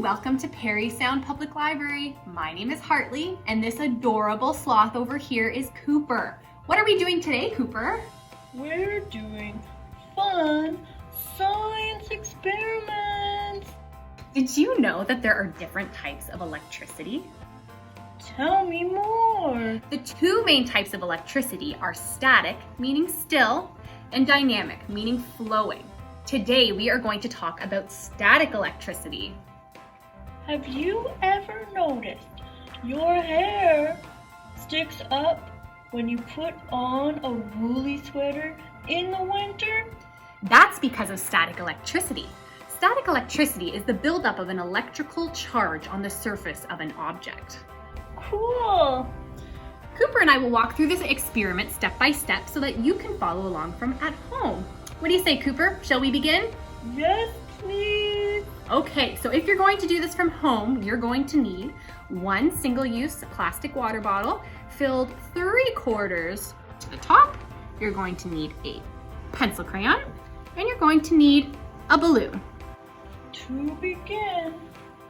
welcome to Parry Sound Public Library. My name is Hartley, and this adorable sloth over here is Cooper. What are we doing today, Cooper? We're doing fun science experiments. Did you know that there are different types of electricity? Tell me more. The two main types of electricity are static, meaning still, and dynamic, meaning flowing. Today we are going to talk about static electricity. Have you ever noticed your hair sticks up when you put on a woolly sweater in the winter? That's because of static electricity. Static electricity is the buildup of an electrical charge on the surface of an object. Cool. Cooper and I will walk through this experiment step by step so that you can follow along from at home. What do you say, Cooper? Shall we begin? Yes, please. Okay, so if you're going to do this from home, you're going to need one single-use plastic water bottle filled 3/4 to the top. You're going to need a pencil crayon, and you're going to need a balloon. To begin,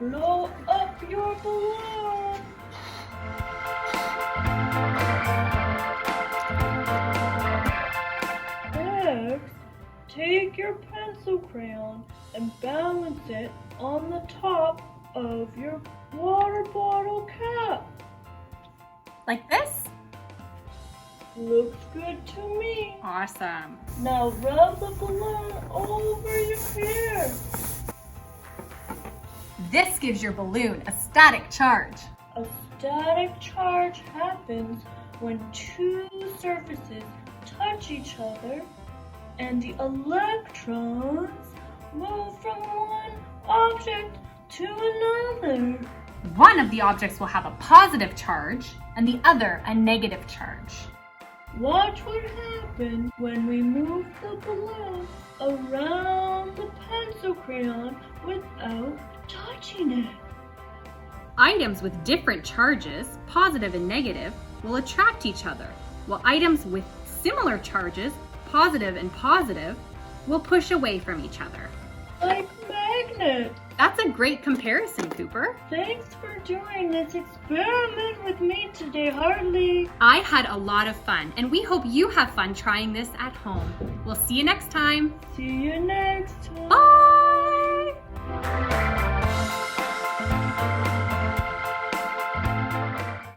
blow up your balloon. Next, take your pencil crayon and balance it on the top of your water bottle cap. Like this? Looks good to me. Awesome. Now rub the balloon over your hair. This gives your balloon a static charge. A static charge happens when two surfaces touch each other and the electrons move from one object to another. One of the objects will have a positive charge and the other a negative charge. Watch what happens when we move the balloon around the pencil crayon without touching it. Items with different charges, positive and negative, will attract each other, while items with similar charges, positive and positive, will push away from each other. Like magnets. That's a great comparison, Cooper. Thanks for doing this experiment with me today, Hartley. I had a lot of fun, and we hope you have fun trying this at home. We'll see you next time. See you next time. Bye!